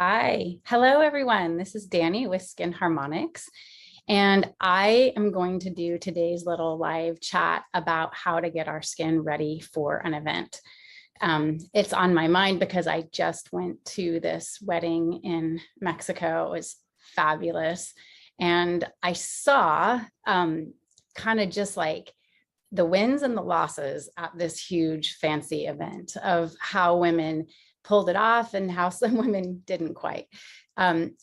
Hi. Hello, everyone. This is Danny with Skin Harmonics, and I am going to do today's little live chat about how to get our skin ready for an event. It's on my mind because I just went to this wedding in Mexico. It was fabulous. And I saw kind of just like the wins and the losses at this huge fancy event of how women pulled it off and how some women didn't quite.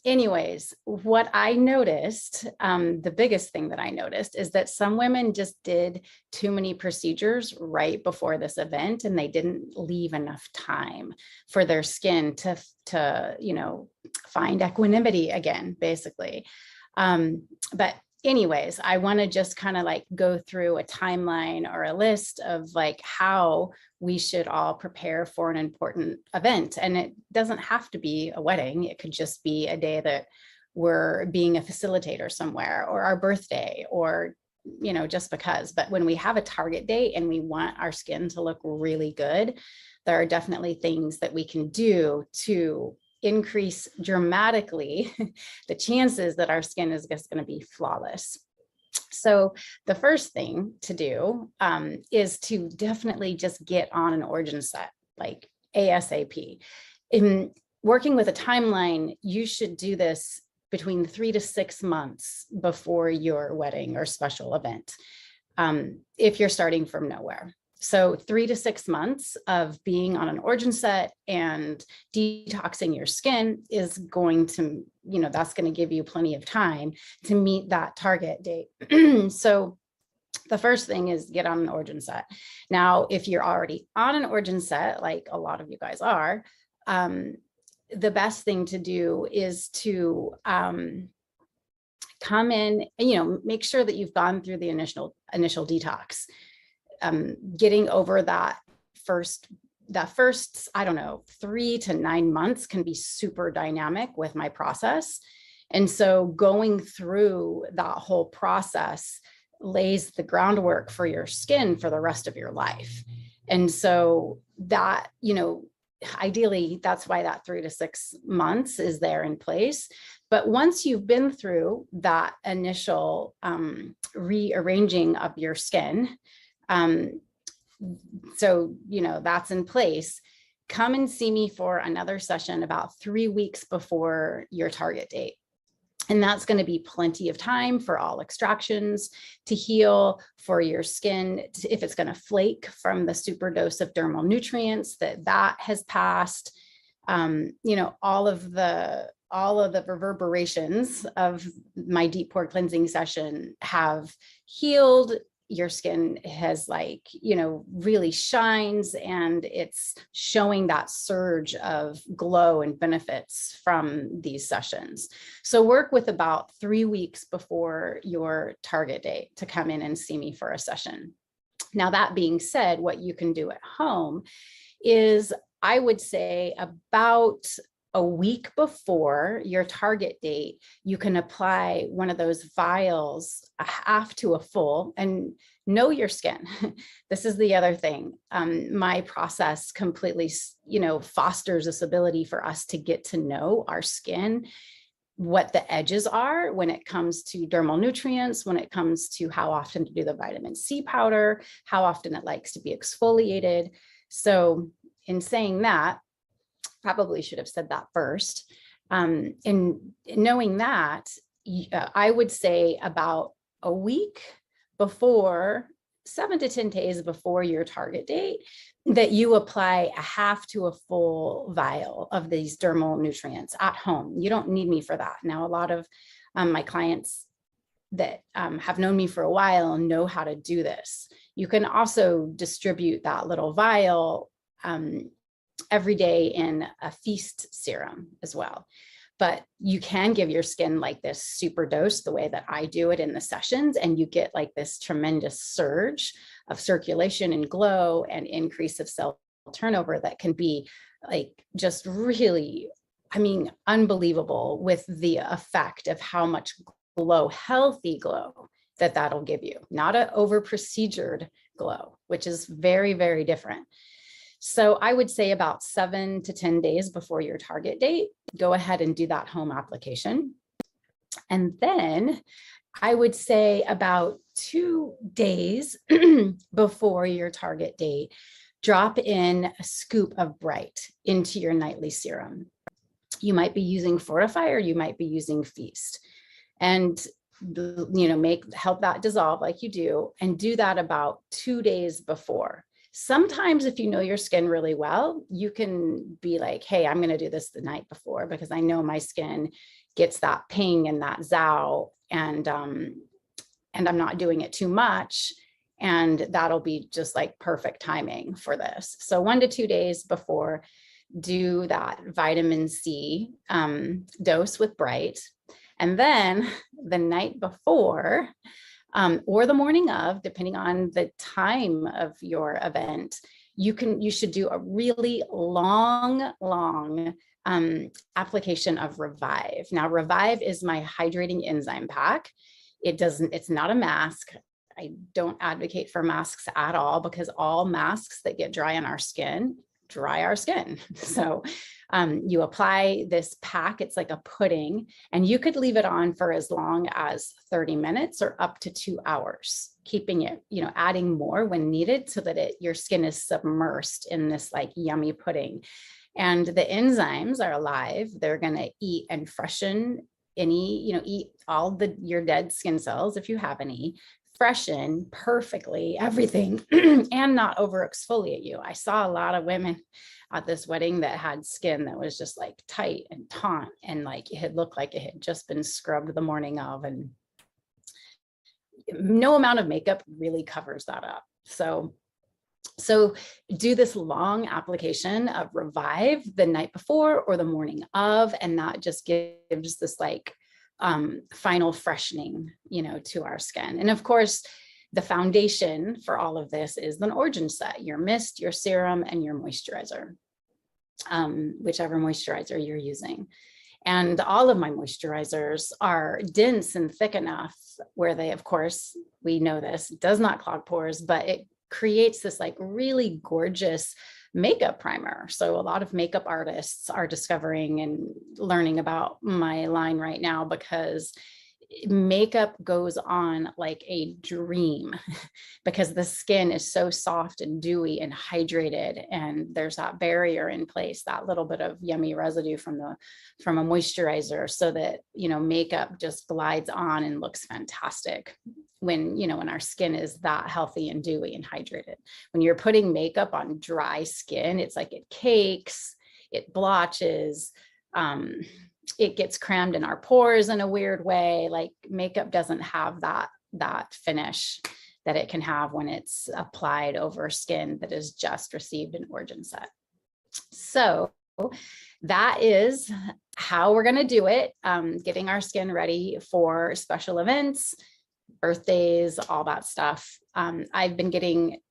Anyways, what I noticed, the biggest thing that I noticed is that some women just did too many procedures right before this event, and they didn't leave enough time for their skin to find equanimity again, basically. But anyways, I want to just kind of like go through a timeline or a list of like how we should all prepare for an important event. And it doesn't have to be a wedding. It could just be a day that we're being a facilitator somewhere, or our birthday, or just because. But when we have a target date and we want our skin to look really good, there are definitely things that we can do to increase dramatically the chances that our skin is just going to be flawless. So the first thing to do is to definitely just get on an origin set, like ASAP. In working with a timeline, you should do this between 3 to 6 months before your wedding or special event, if you're starting from nowhere. So 3 to 6 months of being on an origin set and detoxing your skin is going to, that's going to give you plenty of time to meet that target date. So the first thing is get on an origin set. Now, if you're already on an origin set, like a lot of you guys are, the best thing to do is to come in, make sure that you've gone through the initial detox. Getting over that first, I don't know, 3 to 9 months can be super dynamic with my process. And so going through that whole process lays the groundwork for your skin for the rest of your life. And so that, ideally, that's why that 3 to 6 months is there in place. But once you've been through that initial rearranging of your skin, so, that's in place, come and see me for another session about 3 weeks before your target date. And that's going to be plenty of time for all extractions to heal, for your skin, if it's going to flake from the super dose of dermal nutrients that has passed, all of the reverberations of my deep pore cleansing session have healed. Your skin has really shines, and it's showing that surge of glow and benefits from these sessions. So work with about 3 weeks before your target date to come in and see me for a session. Now, that being said, what you can do at home is, I would say, about a week before your target date, you can apply one of those vials, a half to a full, and know your skin. This is the other thing. My process completely, fosters this ability for us to get to know our skin, what the edges are when it comes to dermal nutrients, when it comes to how often to do the vitamin C powder, how often it likes to be exfoliated. So in saying that, probably should have said that first. In knowing that, I would say about a week before, 7 to 10 days before your target date, that you apply a half to a full vial of these dermal nutrients at home. You don't need me for that. Now, a lot of my clients that have known me for a while know how to do this. You can also distribute that little vial every day in a feast serum as well. But you can give your skin like this super dose the way that I do it in the sessions, and you get like this tremendous surge of circulation and glow and increase of cell turnover that can be like just really, unbelievable, with the effect of how much glow, healthy glow, that'll give you, not an over procedured glow, which is very, very different. So I would say about 7 to 10 days before your target date, go ahead and do that home application. And then I would say about 2 days before your target date, drop in a scoop of Bright into your nightly serum. You might be using Fortify or you might be using Feast. And help that dissolve like you do, and do that about 2 days before. Sometimes if you know your skin really well, you can be like, hey, I'm going to do this the night before because I know my skin gets that ping and that zow, and I'm not doing it too much. And that'll be just like perfect timing for this. So 1 to 2 days before, do that vitamin C dose with Bright. And then the night before, or the morning of, depending on the time of your event, you should do a really long application of Revive. Now, Revive is my hydrating enzyme pack. It's not a mask. I don't advocate for masks at all, because all masks that get dry on our skin dry our skin. So you apply this pack, it's like a pudding, and you could leave it on for as long as 30 minutes or up to 2 hours, keeping it, adding more when needed so that your skin is submersed in this like yummy pudding. And the enzymes are alive. They're going to eat and freshen eat all your dead skin cells, if you have any, freshen perfectly everything and not over exfoliate you. I saw a lot of women at this wedding that had skin that was just like tight and taut, and like it had looked like it had just been scrubbed the morning of, and no amount of makeup really covers that up. So do this long application of Revive the night before or the morning of, and that just gives this like final freshening, to our skin. And of course, the foundation for all of this is an origin set, your mist, your serum, and your moisturizer, whichever moisturizer you're using. And all of my moisturizers are dense and thick enough where they, of course, we know this, does not clog pores, but it creates this like really gorgeous makeup primer. So a lot of makeup artists are discovering and learning about my line right now, because makeup goes on like a dream because the skin is so soft and dewy and hydrated, and there's that barrier in place, that little bit of yummy residue from a moisturizer, so that makeup just glides on and looks fantastic when our skin is that healthy and dewy and hydrated. When you're putting makeup on dry skin, it's like it cakes, it blotches, it gets crammed in our pores in a weird way. Like makeup doesn't have that finish that it can have when it's applied over skin that has just received an origin set. So that is how we're going to do it, getting our skin ready for special events, birthdays, all that stuff. I've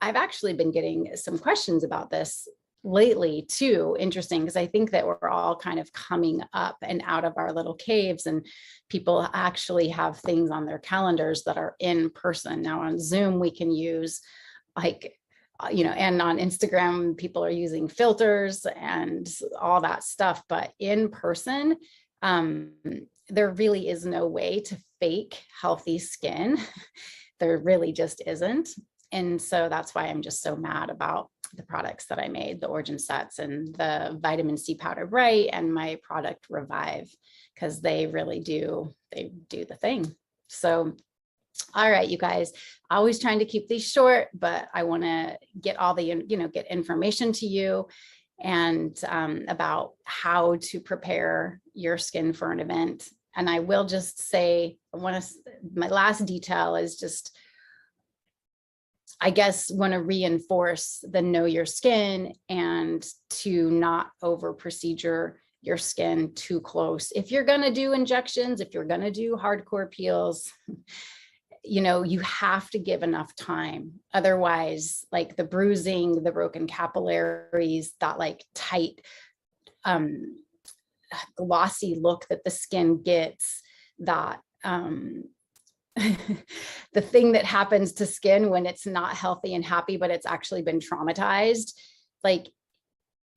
actually been getting some questions about this lately too. Interesting, because I think that we're all kind of coming up and out of our little caves, and people actually have things on their calendars that are in person. Now on Zoom, we can use and on Instagram, people are using filters and all that stuff, but in person, there really is no way to fake healthy skin. There really just isn't. And so that's why I'm just so mad about the products that I made, the origin sets and the vitamin C powder Bright and my product Revive, because they really do the thing. So, all right, you guys, always trying to keep these short, but I want to get all the, get information to you and about how to prepare your skin for an event. And I will just say, my last detail is just, I guess, want to reinforce the know your skin and to not over procedure your skin too close. If you're going to do injections, if you're going to do hardcore peels, you have to give enough time. Otherwise, like the bruising, the broken capillaries, that like tight, glossy look that the skin gets, that the thing that happens to skin when it's not healthy and happy, but it's actually been traumatized, like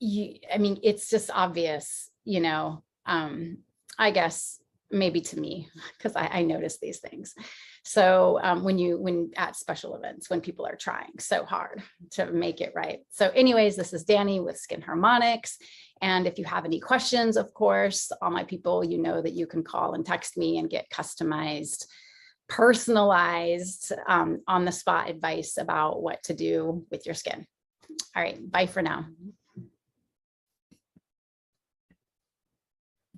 I mean, it's just obvious, I guess maybe to me, because I notice these things. So when at special events, when people are trying so hard to make it right. So anyways, this is Danny with Skin Harmonics. And if you have any questions, of course, all my people, that you can call and text me and get customized, personalized, on the spot advice about what to do with your skin. All right, bye for now.